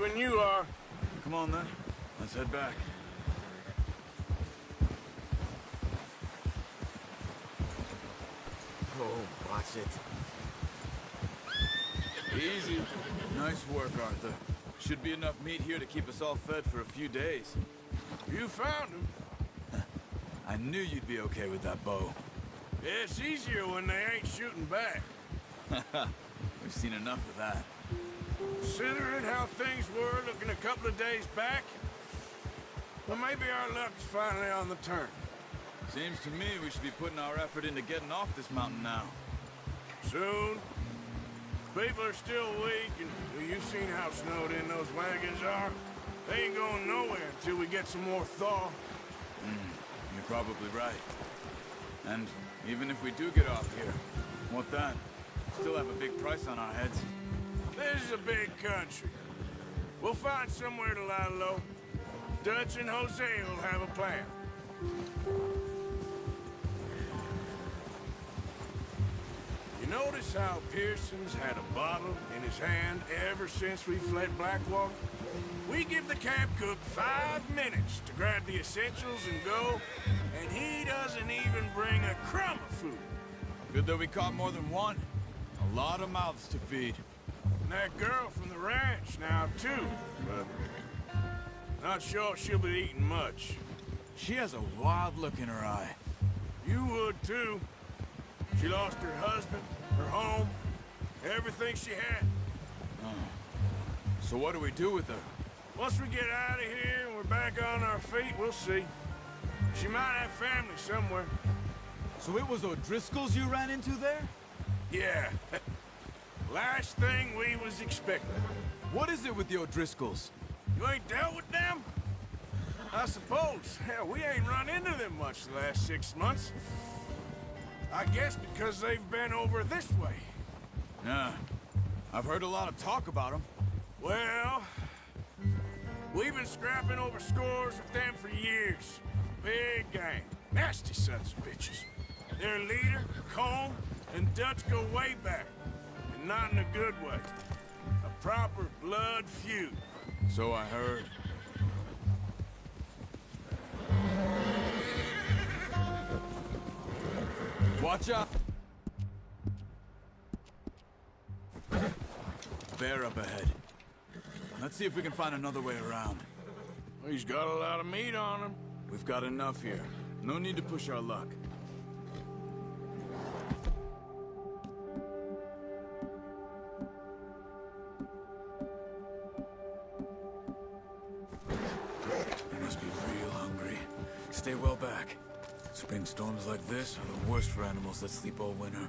when you are. Come on then. Let's head back. Oh, watch it. Easy. Nice work, Arthur. Should be enough meat here to keep us all fed for a few days. You found him. I knew you'd be okay with that bow. It's easier when they ain't shooting back. We've seen enough of that. Considering how things were looking a couple of days back, well, maybe our luck's finally on the turn. Seems to me we should be putting our effort into getting off this mountain now. Soon. People are still weak, and well, you've seen how snowed in those wagons are. They ain't going nowhere until we get some more thaw. You're probably right. And even if we do get off here, what then? Still have a big price on our heads. This is a big country. We'll find somewhere to lie low. Dutch and Jose will have a plan. You notice how Pearson's had a bottle in his hand ever since we fled Blackwater? We give the camp cook 5 minutes to grab the essentials and go, and he doesn't even bring a crumb of food. Good that we caught more than one. A lot of mouths to feed. And that girl from the ranch now, too, but not sure she'll be eating much. She has a wild look in her eye. You would, too. She lost her husband, her home, everything she had. So what do we do with her? Once we get out of here and we're back on our feet, we'll see. She might have family somewhere. So it was O'Driscoll's you ran into there? Yeah. Last thing we was expecting. What is it with the O'Driscolls? You ain't dealt with them? I suppose. Hell, we ain't run into them much the last 6 months. I guess because they've been over this way. Yeah. I've heard a lot of talk about them. Well, we've been scrapping over scores with them for years. Big gang. Nasty sons of bitches. Their leader, Colm, and Dutch go way back. And not in a good way. A proper blood feud. So I heard. Watch out! Bear up ahead. Let's see if we can find another way around. Well, he's got a lot of meat on him. We've got enough here. No need to push our luck. You must be real hungry. Stay well back. Spring storms like this are the worst for animals that sleep all winter.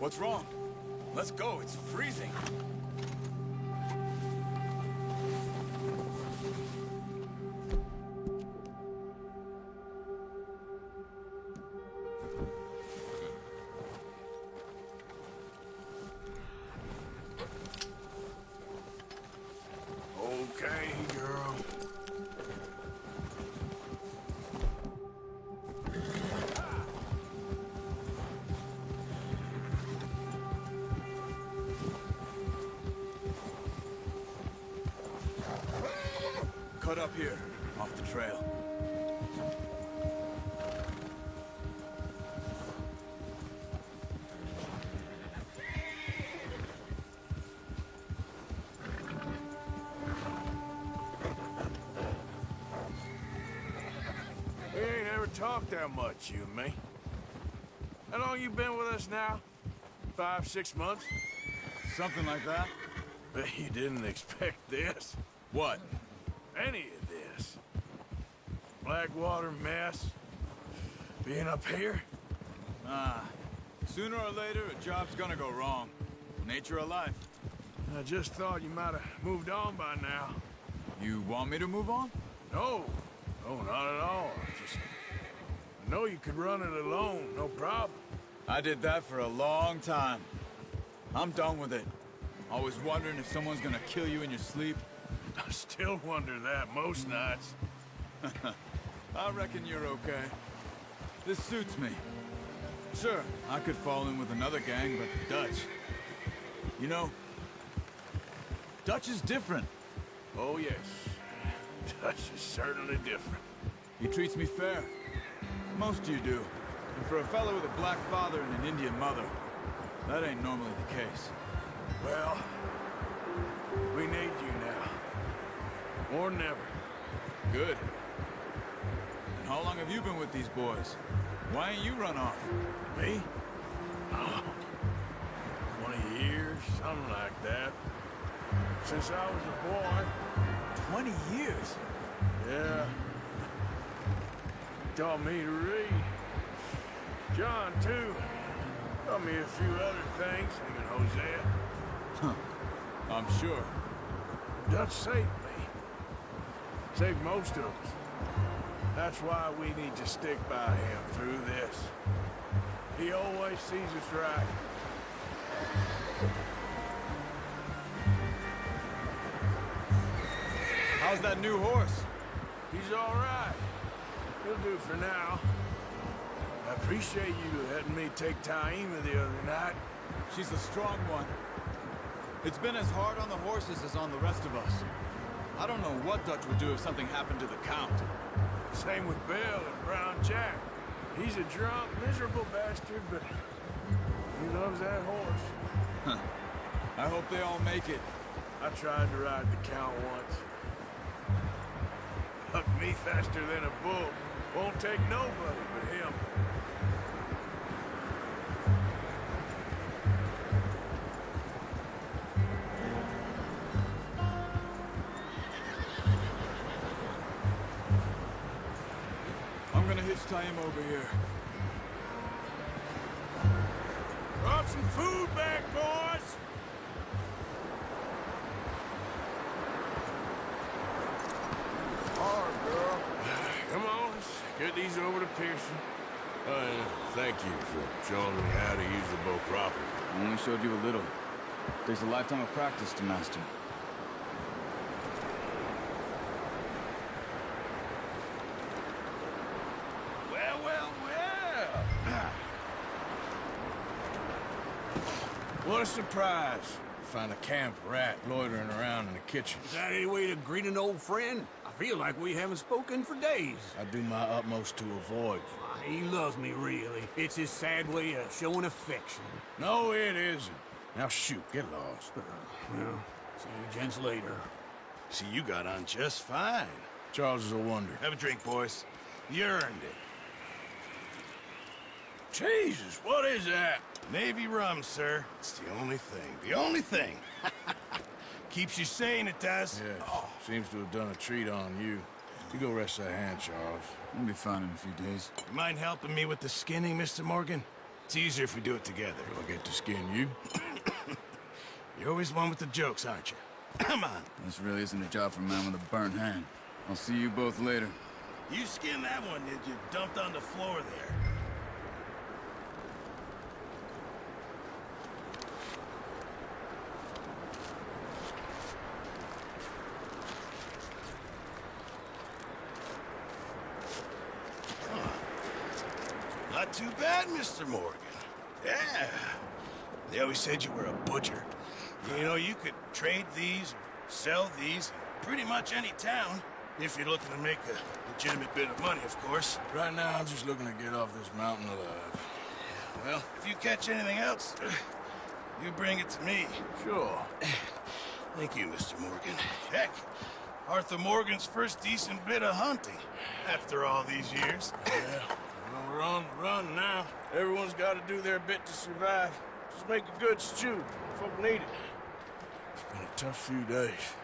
What's wrong? Let's go, it's freezing. Okay, girl. Cut up here, off the trail. We ain't ever talked that much, you and me. How long you been with us now? 5, 6 months? Something like that? Bet you didn't expect this. What? Any of this. Blackwater mess. Being up here? Sooner or later, a job's gonna go wrong. Nature of life. I just thought you might have moved on by now. You want me to move on? No. No, not at all. I know you could run it alone, no problem. I did that for a long time. I'm done with it. Always wondering if someone's gonna kill you in your sleep? I still wonder that most nights. I reckon you're okay. This suits me. Sure, I could fall in with another gang, but Dutch... You know, Dutch is different. Oh, yes. Dutch is certainly different. He treats me fair. Most of you do. And for a fellow with a black father and an Indian mother, that ain't normally the case. Well, we need you now. More than ever. Good. And how long have you been with these boys? Why ain't you run off? Me? Oh, 20 years, something like that. Since I was a boy. 20 years? Yeah. Taught me to read. John, too. Taught me a few other things, him and Hosea. Huh. I'm sure. Dutch saved me. Saved most of us. That's why we need to stick by him through this. He always sees us right. How's that new horse? He's all right. He'll do for now. I appreciate you letting me take Taima the other night. She's a strong one. It's been as hard on the horses as on the rest of us. I don't know what Dutch would do if something happened to the Count. Same with Bill and Brown Jack. He's a drunk, miserable bastard, but he loves that horse. Huh. I hope they all make it. I tried to ride the Count once. Hucked me faster than a bull. Won't take nobody but him. I'm gonna hitch tie him over here. Brought some food back, boys! Hard, girl. Come on, let's get these over to Pearson. Thank you for showing me how to use the bow properly. I only showed you a little. Takes a lifetime of practice to master. Well, well, well! What a surprise. Find a camp rat loitering around in the kitchen. Is that any way to greet an old friend? I feel like we haven't spoken for days. I do my utmost to avoid you. He loves me, really. It's his sad way of showing affection. No, it isn't. Now shoot, get lost. Well, see you gents later. See, you got on just fine. Charles is a wonder. Have a drink, boys. You earned it. Jesus, what is that? Navy rum, sir. It's the only thing. The only thing. Keeps you sane, it does. Yes, seems to have done a treat on you. You go rest that hand, Charles. We'll be fine in a few days. You mind helping me with the skinning, Mr. Morgan? It's easier if we do it together. Do I get to skin you? You're always one with the jokes, aren't you? Come on. This really isn't a job for a man with a burnt hand. I'll see you both later. You skinned that one that you dumped on the floor there. Not too bad, Mr. Morgan. Yeah. They always said you were a butcher. You know, you could trade these or sell these in pretty much any town, if you're looking to make a legitimate bit of money, of course. Right now, I'm just looking to get off this mountain alive. Well, if you catch anything else, you bring it to me. Sure. Thank you, Mr. Morgan. Heck, Arthur Morgan's first decent bit of hunting after all these years. Yeah. We're on the run now. Everyone's got to do their bit to survive. Just make a good stew. Folk need it. It's been a tough few days.